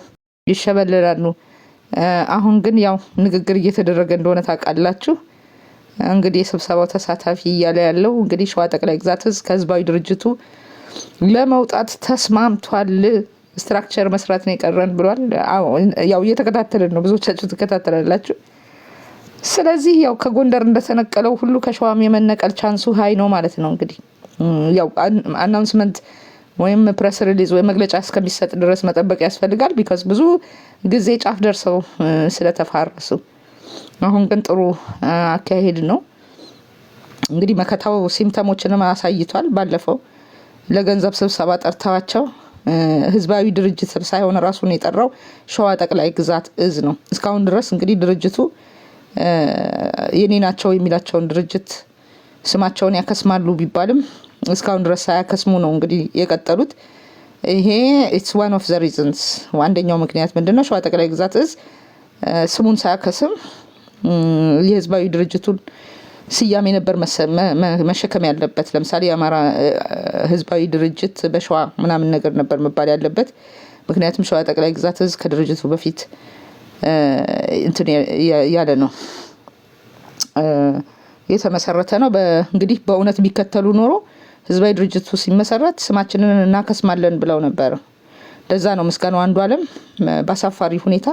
ይሸበለላሉ። አሁን ግን ያው ንግግር እየተደረገ እንደሆነ ታውቃላችሁ። እንግዲህ የስብሰባው ተሳታፊ እያለ ያለው እንግዲህ ሸዋ ጠቅላይ ግዛት እዝ ከህዝባዊ ድርጅቱ ለመውጣት ተስማምቷል። ስትራክቸር መስራት ነው የቀረን ብሏል። ያው እየተከታተልን ነው፣ ብዙዎቻችሁ ትከታተላላችሁ። ስለዚህ ያው ከጎንደር እንደተነቀለው ሁሉ ከሸዋም የመነቀል ቻንሱ ሀይ ነው ማለት ነው። እንግዲህ ያው አናውንስመንት ወይም ፕሬስ ሪሊዝ ወይም መግለጫ እስከሚሰጥ ድረስ መጠበቅ ያስፈልጋል። ቢካዝ ብዙ ጊዜ ጫፍ ደርሰው ስለተፋረሱ፣ አሁን ግን ጥሩ አካሄድ ነው። እንግዲህ መከታው ሲምተሞችንም አሳይቷል። ባለፈው ለገንዘብ ስብሰባ ጠርተዋቸው ህዝባዊ ድርጅት ሳይሆን ራሱን የጠራው ሸዋ ጠቅላይ ግዛት እዝ ነው። እስካሁን ድረስ እንግዲህ ድርጅቱ የኔ ናቸው የሚላቸውን ድርጅት ስማቸውን ያከስማሉ ቢባልም እስካሁን ድረስ ሳያከስሙ ነው እንግዲህ የቀጠሉት። ይሄ ኢትስ ዋን ኦፍ ዘ ሪዝንስ። አንደኛው ምክንያት ምንድነው? ሸዋ ጠቅላይ ግዛት እዝ ስሙን ሳያከስም የህዝባዊ ድርጅቱን ስያሜ ነበር መሸከም ያለበት። ለምሳሌ የአማራ ህዝባዊ ድርጅት በሸዋ ምናምን ነገር ነበር መባል ያለበት። ምክንያቱም ሸዋ ጠቅላይ ግዛት እዝ ከድርጅቱ በፊት እንትን ያለ ነው የተመሰረተ ነው። እንግዲህ በእውነት ቢከተሉ ኖሮ ህዝባዊ ድርጅቱ ሲመሰረት ስማችንን እናከስማለን ብለው ነበር። ለዛ ነው ምስጋናው አንዱ አለም በአሳፋሪ ሁኔታ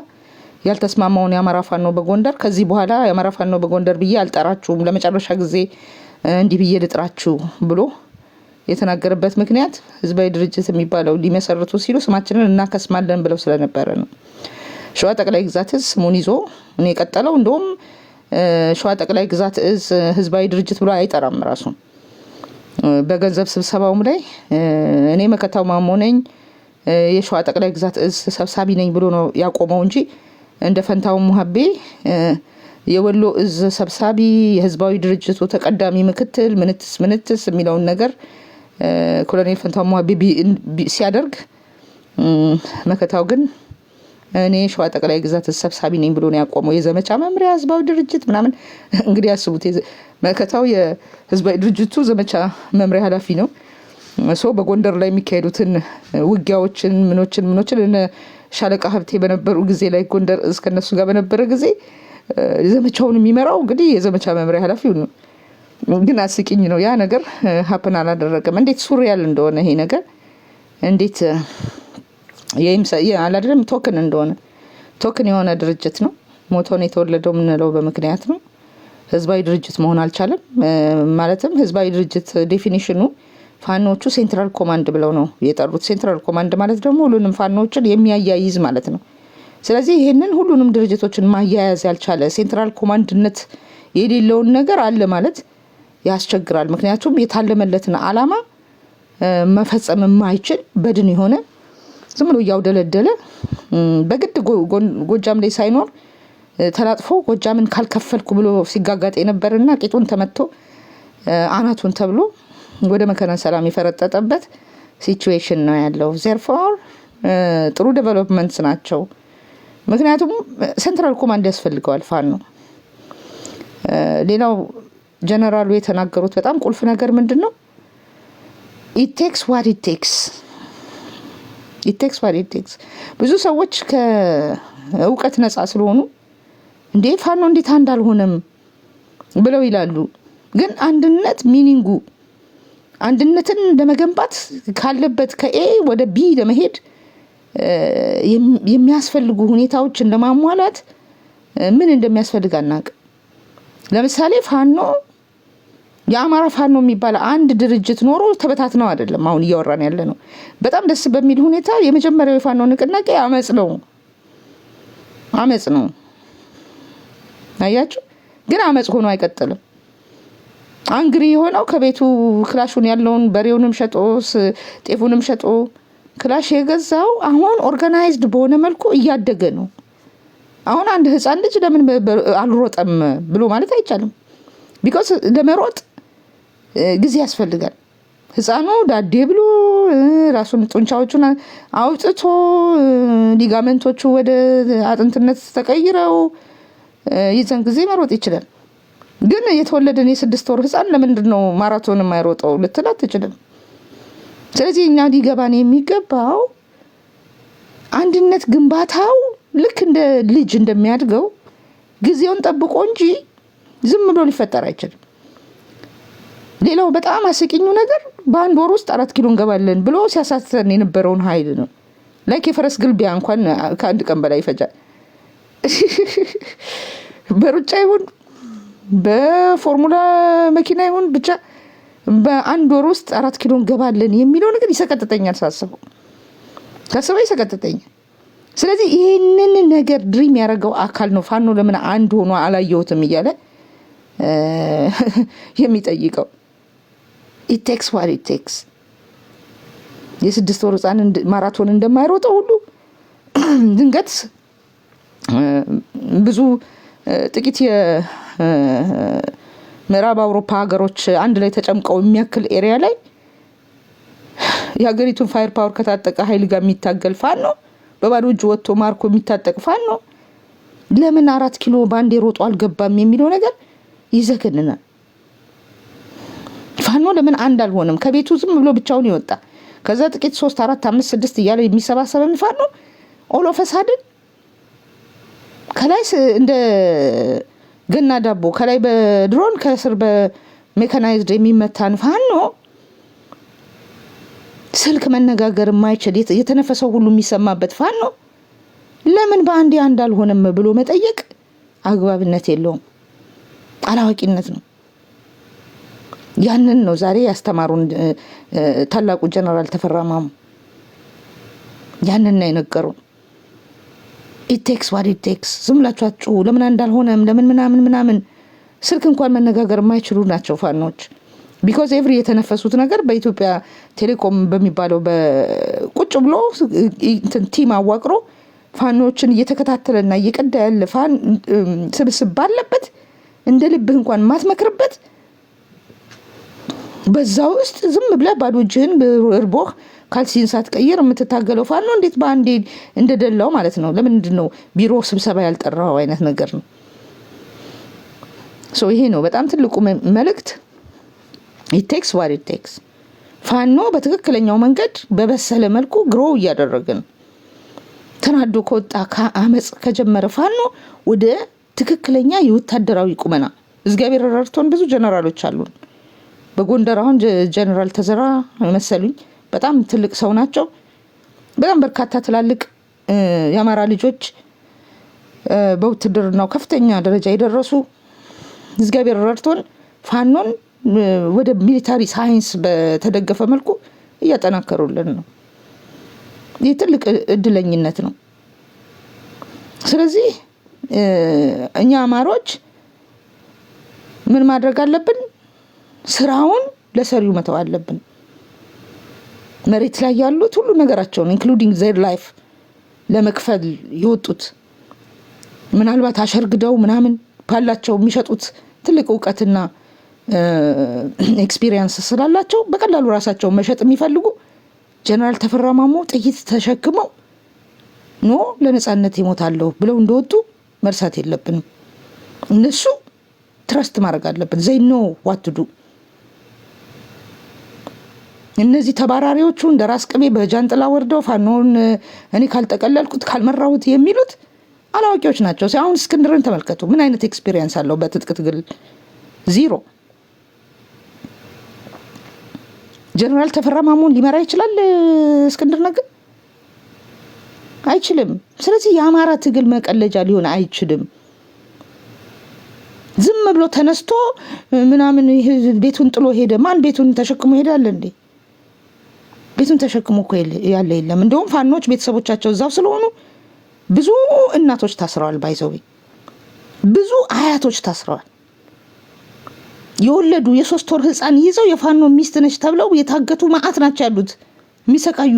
ያልተስማማውን የአማራ ፋኖ በጎንደር ከዚህ በኋላ የአማራ ፋኖ በጎንደር ብዬ አልጠራችሁም፣ ለመጨረሻ ጊዜ እንዲህ ብዬ ልጥራችሁ ብሎ የተናገረበት ምክንያት ህዝባዊ ድርጅት የሚባለው ሊመሰርቱ ሲሉ ስማችንን እናከስማለን ብለው ስለነበረ ነው። ሸዋ ጠቅላይ ግዛት እዝ ስሙን ይዞ እኔ የቀጠለው እንደውም ሸዋ ጠቅላይ ግዛት እዝ ህዝባዊ ድርጅት ብሎ አይጠራም ራሱ። በገንዘብ ስብሰባውም ላይ እኔ መከታው ማሞ ነኝ የሸዋ ጠቅላይ ግዛት እዝ ሰብሳቢ ነኝ ብሎ ነው ያቆመው እንጂ እንደ ፈንታው ሙሀቤ የወሎ እዝ ሰብሳቢ፣ የህዝባዊ ድርጅቱ ተቀዳሚ ምክትል ምንትስ የሚለውን ነገር ኮሎኔል ፈንታው ሙሀቤ ሲያደርግ መከታው ግን እኔ ሸዋ ጠቅላይ ግዛት ሰብሳቢ ነኝ ብሎ ነው ያቆመው። የዘመቻ መምሪያ ህዝባዊ ድርጅት ምናምን እንግዲህ ያስቡት። መከታው የህዝባዊ ድርጅቱ ዘመቻ መምሪያ ኃላፊ ነው። በጎንደር ላይ የሚካሄዱትን ውጊያዎችን ምኖችን እነ ሻለቃ ሀብቴ በነበሩ ጊዜ ላይ ጎንደር እስከነሱ ጋር በነበረ ጊዜ ዘመቻውን የሚመራው እንግዲህ የዘመቻ መምሪያ ኃላፊው ነው። ግን አስቂኝ ነው ያ ነገር ሀፕን አላደረገም። እንዴት ሱሪያል እንደሆነ ይሄ ነገር እንዴት አላደለም ቶክን እንደሆነ ቶክን የሆነ ድርጅት ነው። ሞቶን የተወለደው የምንለው በምክንያት ነው። ህዝባዊ ድርጅት መሆን አልቻለም። ማለትም ህዝባዊ ድርጅት ዴፊኒሽኑ ፋኖቹ ሴንትራል ኮማንድ ብለው ነው የጠሩት። ሴንትራል ኮማንድ ማለት ደግሞ ሁሉንም ፋኖችን የሚያያይዝ ማለት ነው። ስለዚህ ይሄንን ሁሉንም ድርጅቶችን ማያያዝ ያልቻለ ሴንትራል ኮማንድነት የሌለውን ነገር አለ ማለት ያስቸግራል። ምክንያቱም የታለመለትን ዓላማ መፈጸም የማይችል በድን የሆነ ዝም ብሎ እያውደለደለ በግድ ጎጃም ላይ ሳይኖር ተላጥፎ ጎጃምን ካልከፈልኩ ብሎ ሲጋጋጥ የነበርና ቂጡን ተመቶ አናቱን ተብሎ ወደ መከነ ሰላም የፈረጠጠበት ሲቹዌሽን ነው ያለው። ዜርፎር ጥሩ ዴቨሎፕመንትስ ናቸው። ምክንያቱም ሴንትራል ኮማንድ ያስፈልገዋል ፋኖ። ሌላው ጀነራሉ የተናገሩት በጣም ቁልፍ ነገር ምንድነው? it takes what it takes ብዙ ሰዎች ከእውቀት ነፃ ስለሆኑ እንዴ ፋኖ እንዴት አንድ አልሆነም ብለው ይላሉ። ግን አንድነት ሚኒንጉ አንድነትን ለመገንባት ካለበት ከኤ ወደ ቢ ለመሄድ የሚያስፈልጉ ሁኔታዎችን ለማሟላት ምን እንደሚያስፈልግ አናውቅም። ለምሳሌ ፋኖ የአማራ ፋኖ የሚባል አንድ ድርጅት ኖሮ ተበታትነው አይደለም አሁን እያወራን ያለ ነው። በጣም ደስ በሚል ሁኔታ የመጀመሪያው የፋኖ ንቅናቄ አመጽ ነው። አያችሁ፣ ግን አመጽ ሆኖ አይቀጥልም። አንግሪ የሆነው ከቤቱ ክላሹን ያለውን በሬውንም ሸጦ ጤፉንም ሸጦ ክላሽ የገዛው አሁን ኦርጋናይዝድ በሆነ መልኩ እያደገ ነው። አሁን አንድ ህፃን ልጅ ለምን አልሮጠም ብሎ ማለት አይቻልም። ቢኮዝ ለመሮጥ ጊዜ ያስፈልጋል። ህፃኑ ዳዴ ብሎ ራሱን ጡንቻዎቹን አውጥቶ ሊጋመንቶቹ ወደ አጥንትነት ተቀይረው ይዘን ጊዜ መሮጥ ይችላል። ግን የተወለደን የ6 ወር ህፃን ለምንድን ነው ማራቶን የማይሮጠው ልትላት ትችላል። ስለዚህ እኛ ሊገባን የሚገባው አንድነት ግንባታው ልክ እንደ ልጅ እንደሚያድገው ጊዜውን ጠብቆ እንጂ ዝም ብሎ ሊፈጠር አይችልም። ሌላው በጣም አስቂኙ ነገር በአንድ ወር ውስጥ 4 ኪሎ እንገባለን ብሎ ሲያሳተን የነበረውን ኃይል ነው። ላይክ የፈረስ ግልቢያ እንኳን ከአንድ ቀን በላይ ይፈጃል። በሩጫ ይሁን በፎርሙላ መኪና ይሁን ብቻ በአንድ ወር ውስጥ 4 ኪሎ እንገባለን የሚለው ነገር ይሰቀጥጠኛል። ሳስበው ይሰቀጥጠኛል። ስለዚህ ይሄንን ነገር ድሪም ያደረገው አካል ነው ፋኖ ለምን አንድ ሆኖ አላየሁትም እያለ የሚጠይቀው። it takes what it takes የ6 ወር ህፃን ማራቶን እንደማይሮጠው ሁሉ ድንገት ብዙ ጥቂት የምዕራብ አውሮፓ ሀገሮች አንድ ላይ ተጨምቀው የሚያክል ኤሪያ ላይ የሀገሪቱን ፋየር ፓወር ከታጠቀ ኃይል ጋር የሚታገል ፋኖ በባዶ እጁ ወጥቶ ማርኮ የሚታጠቅ ፋኖ ለምን 4 ኪሎ ባንዴ ሮጦ አልገባም የሚለው ነገር ይዘገንናል። ፋኖ ለምን አንድ አልሆነም? ከቤቱ ዝም ብሎ ብቻውን ይወጣ ከዛ ጥቂት 3 4 5 6 እያለ የሚሰባሰብ ፋኖ ኦል ኦፍ ሳድን ከላይ እንደ ገና ዳቦ ከላይ በድሮን ከስር በሜካናይዝድ የሚመታን ፋኖ ስልክ መነጋገር የማይችል የተነፈሰው ሁሉ የሚሰማበት ፋኖ ለምን በአንዴ አንድ አልሆነም ብሎ መጠየቅ አግባብነት የለውም፣ አላዋቂነት ነው። ያንን ነው ዛሬ ያስተማሩን ታላቁ ጀነራል ተፈራ ማሞ። ያንን ነው የነገሩን። it takes what it takes ዝም ብላችሁ አትጩሁ፣ ለምን አንድ አልሆነም ለምን ምናምን ስልክ እንኳን መነጋገር የማይችሉ ናቸው ፋኖች። ቢኮዝ ኤቭሪ የተነፈሱት ነገር በኢትዮጵያ ቴሌኮም በሚባለው በቁጭ ብሎ ቲም አዋቅሮ ፋኖችን እየተከታተለና እየቀዳ ያለ ፋን ስብስብ ባለበት እንደ ልብህ እንኳን ማትመክርበት በዛ ውስጥ ዝም ብለህ ባዶ እጅህን እርቦህ ካልሲን ሳትቀይር የምትታገለው ፋኖ እንዴት በአንዴ እንደደላው ማለት ነው። ለምንድን ነው ቢሮ ስብሰባ ያልጠራው አይነት ነገር ነው። ይሄ ነው በጣም ትልቁ መልእክት። it takes what it takes ፋኖ በትክክለኛው መንገድ በበሰለ መልኩ ግሮ እያደረገ ነው። ተናዶ ከወጣ ከአመጽ ከጀመረ ፋኖ ወደ ትክክለኛ የወታደራዊ ቁመና እግዚአብሔር ረድቶን ብዙ ጀነራሎች አሉን። በጎንደር አሁን ጀነራል ተዘራ መሰሉኝ በጣም ትልቅ ሰው ናቸው። በጣም በርካታ ትላልቅ የአማራ ልጆች በውትድርናው ከፍተኛ ደረጃ የደረሱ እግዚአብሔር ረድቶን ፋኖን ወደ ሚሊታሪ ሳይንስ በተደገፈ መልኩ እያጠናከሩልን ነው። ይህ ትልቅ እድለኝነት ነው። ስለዚህ እኛ አማሮች ምን ማድረግ አለብን? ስራውን ለሰሪው መተው አለብን። መሬት ላይ ያሉት ሁሉ ነገራቸውን ኢንክሉዲንግ ዜር ላይፍ ለመክፈል ይወጡት ምናልባት አሸርግደው ምናምን ባላቸው የሚሸጡት ትልቅ እውቀትና ኤክስፒሪየንስ ስላላቸው በቀላሉ ራሳቸው መሸጥ የሚፈልጉ ጀነራል ተፈራ ማሞ ጥይት ተሸክመው ኖ ለነጻነት ይሞታለሁ ብለው እንደወጡ መርሳት የለብንም። እነሱ ትረስት ማድረግ አለብን። they know what to do። እነዚህ ተባራሪዎቹ እንደራስ ቅቤ በጃንጥላ ወርደው ፋኖን እኔ ካልተቀለልኩት ካልመራሁት የሚሉት አላዋቂዎች ናቸው። አሁን እስክንድርን ተመልከቱ። ምን አይነት ኤክስፒሪየንስ አለው በትጥቅ ትግል? ዜሮ። ጀነራል ተፈራ ማሞን ሊመራ ይችላል እስክንድር ነጋ? አይችልም። ስለዚህ የአማራ ትግል መቀለጃ ሊሆን አይችልም። ዝም ብሎ ተነስቶ ምናምን ቤቱን ጥሎ ሄደ። ማን ቤቱን ተሸክሞ ሄዳል እንዴ? ቤቱን ተሸክሞ እኮ ያለ የለም። እንደውም ፋኖች ቤተሰቦቻቸው እዛው ስለሆኑ ብዙ እናቶች ታስረዋል። ባይዘው ብዙ አያቶች ታስረዋል። የወለዱ የ3 ወር ህፃን ይዘው የፋኖ ሚስት ነች ተብለው የታገቱ ማአት ናቸው ያሉት የሚሰቃዩ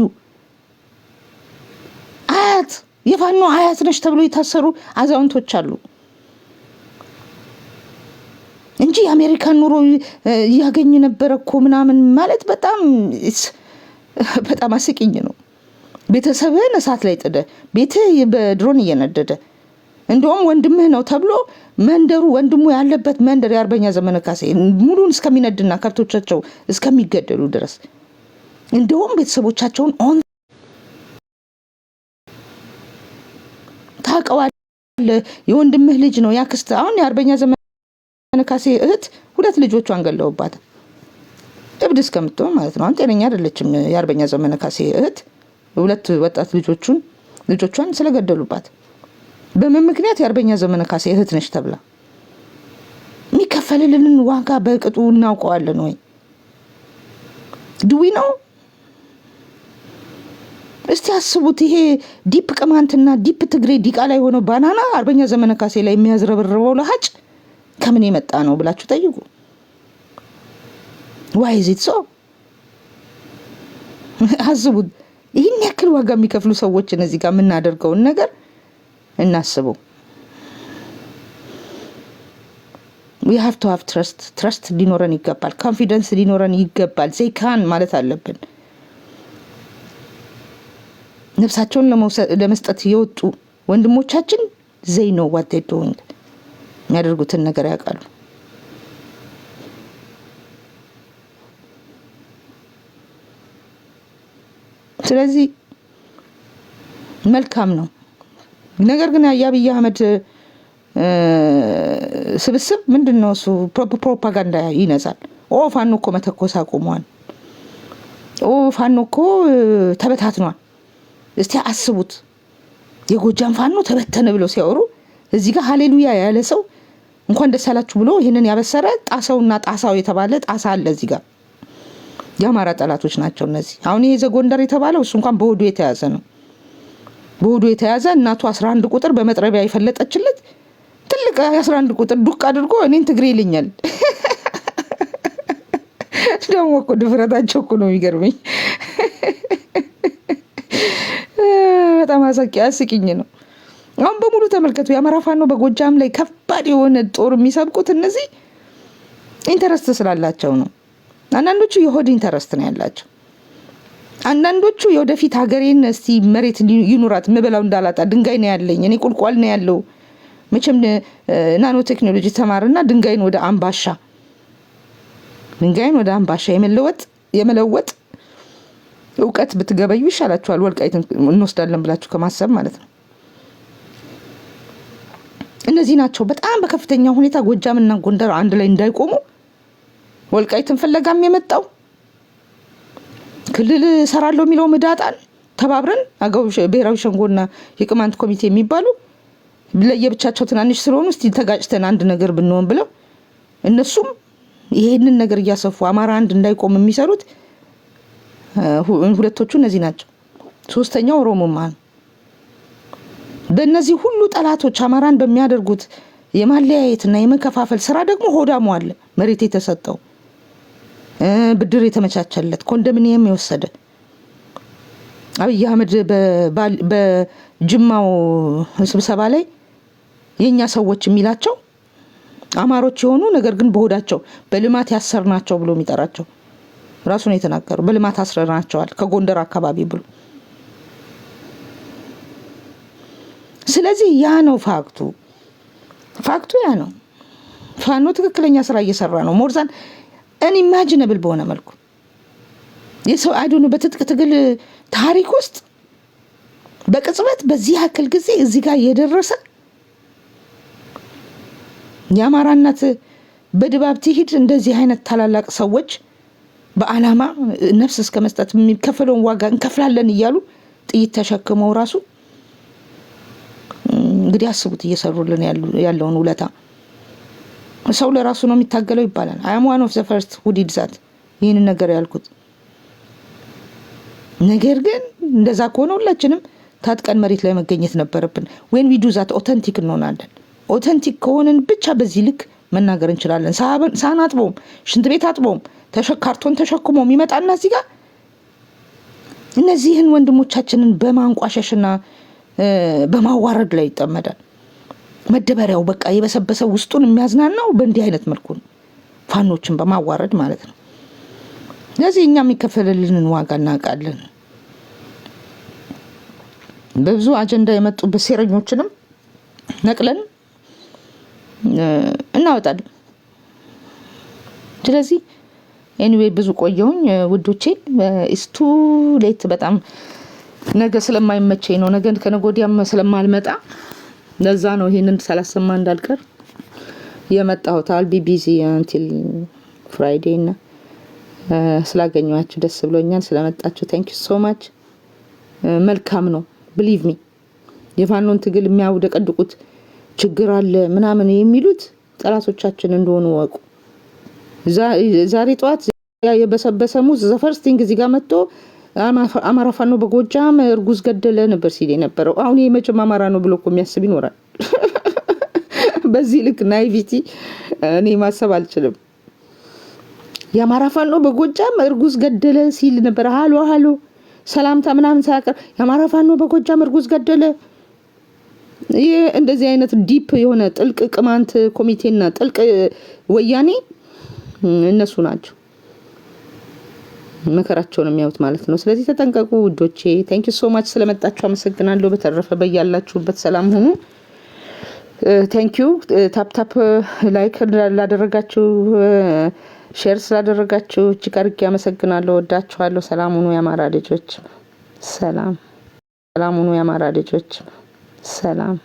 አያት፣ የፋኖ አያት ነች ተብለው የታሰሩ አዛውንቶች አሉ እንጂ የአሜሪካን ኑሮ ያገኝ ነበር እኮ ምናምን ማለት በጣም አስቂኝ ነው። ቤተሰብህን እሳት ላይ ጥደ ቤትህ በድሮን እየነደደ እንደውም ወንድምህ ነው ተብሎ መንደሩ ወንድሙ ያለበት መንደር የአርበኛ ዘመነ ካሴ ሙሉን እስከሚነድና ከብቶቻቸው እስከሚገደሉ ድረስ እንደውም ቤተሰቦቻቸውን ኦን ታውቀዋለህ። የወንድምህ ልጅ ነው ያክስት። አሁን የአርበኛ ዘመነ ካሴ እህት 2 ልጆቿን ገለውባታል። እብድ እስከምትሆን ማለት ነው። አሁን ጤነኛ አይደለችም። የአርበኛ ዘመነ ካሴ እህት 2 ወጣት ልጆቿን ስለገደሉባት በምን ምክንያት? የአርበኛ ዘመነ ካሴ እህት ነች ተብላ። የሚከፈልልን ዋጋ በቅጡ እናውቀዋለን ወይ? ድዊ ነው። እስቲ አስቡት። ይሄ ዲፕ ቅማንትና ዲፕ ትግሬ ዲቃ ላይ ሆኖ ባናና አርበኛ ዘመነ ካሴ ላይ የሚያዝረበርበው ለሀጭ ከምን የመጣ ነው ብላችሁ ጠይቁ። ዋይ ዚት ሶ? አስቡት። ይህን ያክል ዋጋ የሚከፍሉ ሰዎችን እዚህ ጋር የምናደርገውን ነገር እናስበው። we have to have trust ሊኖረን ይገባል። ኮንፊደንስ ሊኖረን ይገባል። they can ማለት አለብን። ነፍሳቸውን ለመስጠት የወጡ ወንድሞቻችን they know what they doing የሚያደርጉትን ነገር ያውቃሉ። ስለዚህ መልካም ነው። ነገር ግን የአብይ አህመድ ስብስብ ምንድነው እሱ ፕሮፓጋንዳ ይነዛል። ፋኖ እኮ መተኮስ አቁሟል። ፋኖ እኮ ተበታትኗል። እስቲ አስቡት። የጎጃም ፋኖ ተበተነ ብለው ሲያወሩ እዚህ ጋር ሃሌሉያ ያለ ሰው እንኳን ደስ አላችሁ ብሎ ይሄንን ያበሰረ ጣሳውና ጣሳው የተባለ ጣሳ አለ እዚህ ጋር። የአማራ ጠላቶች ናቸው እነዚህ። አሁን ይሄ ዘጎንደር የተባለው እሱ እንኳን በሆዱ የተያዘ ነው። በሆዱ የተያዘ እናቱ 11 ቁጥር በመጥረቢያ ይፈለጠችለት ትልቅ 11 ቁጥር ዱቅ አድርጎ እኔን ትግሬ ይልኛል። ደግሞ እኮ ድፍረታቸው እኮ ነው የሚገርመኝ። በጣም አስቂኝ ነው። አሁን በሙሉ ተመልከቱ። የአማራ ፋኖ በጎጃም ላይ ከባድ የሆነ ጦር የሚሰብቁት እነዚህ ኢንተረስት ስላላቸው ነው። አንዳንዶቹ የሆድ ኢንተረስት ነው ያላቸው። አንዳንዶቹ የወደፊት ሀገሬን እስቲ መሬት ይኑራት ምበላው እንዳላጣ ድንጋይ ነው ያለኝ እኔ ቁልቋል ነው ያለው። መቼም ናኖ ቴክኖሎጂ ተማርና ድንጋይን ወደ አምባሻ የመለወጥ እውቀት ብትገበዩ ይሻላችኋል። ወልቃይትን እንወስዳለን ብላችሁ ከማሰብ ማለት ነው። እነዚህ ናቸው በጣም በከፍተኛ ሁኔታ ጎጃምና ጎንደር አንድ ላይ እንዳይቆሙ ወልቃይትን ፍለጋም የመጣው። ክልል ሰራለው የሚለው ምዳጣን ተባብረን አገው ብሔራዊ ሸንጎና የቅማንት ኮሚቴ የሚባሉ ለየብቻቸው ትናንሽ ስለሆኑ እስቲ ተጋጭተን አንድ ነገር ብንሆን ብለው እነሱም ይሄንን ነገር እያሰፉ አማራ አንድ እንዳይቆም የሚሰሩት ሁለቶቹ እነዚህ ናቸው። ሶስተኛው ኦሮሞማ ነው። በእነዚህ ሁሉ ጠላቶች አማራን በሚያደርጉት የማለያየትና የመከፋፈል ስራ ደግሞ ሆዳሙ አለ። መሬት የተሰጠው ብድር የተመቻቸለት ኮንዶሚኒየም የወሰደ አብይ አህመድ በጅማው ስብሰባ ላይ የኛ ሰዎች የሚላቸው አማሮች የሆኑ ነገር ግን በሆዳቸው በልማት ያሰርናቸው ብሎ የሚጠራቸው ራሱ ነው የተናገረው። በልማት አስረናቸዋል ከጎንደር አካባቢ ብሎ። ስለዚህ ያ ነው ፋክቱ ያ ነው። ፋኖ ትክክለኛ ስራ እየሰራ ነው። ሞርዛን ኢማጂነብል በሆነ መልኩ የሰው አይዶኑ በትጥቅ ትግል ታሪክ ውስጥ በቅጽበት በዚህ ያክል ጊዜ እዚህ ጋር የደረሰ የአማራ እናት በድባብ ትሂድ እንደዚህ አይነት ታላላቅ ሰዎች በአላማ ነፍስ እስከ መስጠት የሚከፈለውን ዋጋ እንከፍላለን እያሉ ጥይት ተሸክመው ራሱ እንግዲህ አስቡት እየሰሩልን ያለውን ውለታ። ሰው ለራሱ ነው የሚታገለው ይባላል። አይ አም ዋን ኦፍ ዘ ፈርስት who did that ይህንን ነገር ያልኩት። ነገር ግን እንደዛ ከሆነ ሁላችንም ታጥቀን መሬት ላይ መገኘት ነበረብን። when we do that ኦተንቲክ እንሆናለን። ኦተንቲክ ከሆነን ብቻ በዚህ ልክ መናገር እንችላለን። ሳህን አጥቦም ሽንት ቤት አጥቦም ካርቶን ተሸክሞ የሚመጣና እዚህ ጋር እነዚህን ወንድሞቻችንን በማንቋሸሽና በማዋረድ ላይ ይጠመዳል። መደበሪያው በቃ የበሰበሰ ውስጡን የሚያዝናናው በእንዲህ አይነት መልኩ ነው፣ ፋኖችን በማዋረድ ማለት ነው። ስለዚህ እኛ የሚከፈልልንን ዋጋ እናውቃለን። በብዙ አጀንዳ የመጡበት ሴረኞችንም ነቅለን እናወጣለን። ስለዚህ ኤኒዌይ ብዙ ቆየሁኝ ውዶቼ። ኢስቱ ሌት በጣም ነገ ስለማይመቸኝ ነው። ነገ ከነገ ወዲያም ስለማልመጣ ለዛ ነው ይሄንን ሳላሰማ እንዳልቀር የመጣሁት። አል ቢ ቢዚ አንቲል ፍራይዴ እና ስላገኘኋችሁ ደስ ብሎኛል። ስለመጣችሁ ታንክ ዩ ሶ ማች። መልካም ነው። ቢሊቭ ሚ የፋኖን ትግል የሚያውደቀድቁት ችግር አለ ምናምን የሚሉት ጠላቶቻችን እንደሆኑ ወቁ። ዛሬ ጠዋት የበሰበሰ ሙዝ ዘፈርስቲንግ እዚህ ጋር መጥቶ አማራ ፋኖ በጎጃም እርጉዝ ገደለ ነበር ሲል የነበረው። አሁን የመቼም አማራ ነው ብሎ እኮ የሚያስብ ይኖራል። በዚህ ልክ ናይቪቲ እኔ ማሰብ አልችልም። የአማራ ፋኖ በጎጃም እርጉዝ ገደለ ሲል ነበር። ሃሎ ሰላምታ ምናምን ሳያቀር የአማራ ፋኖ በጎጃም እርጉዝ ገደለ። ይህ እንደዚህ አይነት ዲፕ የሆነ ጥልቅ ቅማንት ኮሚቴና ጥልቅ ወያኔ እነሱ ናቸው መከራቸውን የሚያዩት ማለት ነው። ስለዚህ ተጠንቀቁ ውዶቼ። ታንክ ዩ ሶ ማች ስለመጣችሁ አመሰግናለሁ። በተረፈ በያላችሁበት ሰላም ሁኑ። ታንክ ዩ ታፕ ላይክ ላደረጋችሁ፣ ሼር ስላደረጋችሁ እጅግ አድርጌ አመሰግናለሁ። ወዳችኋለሁ። ሰላም ሁኑ የአማራ ልጆች። ሰላም ሁኑ የአማራ ልጆች። ሰላም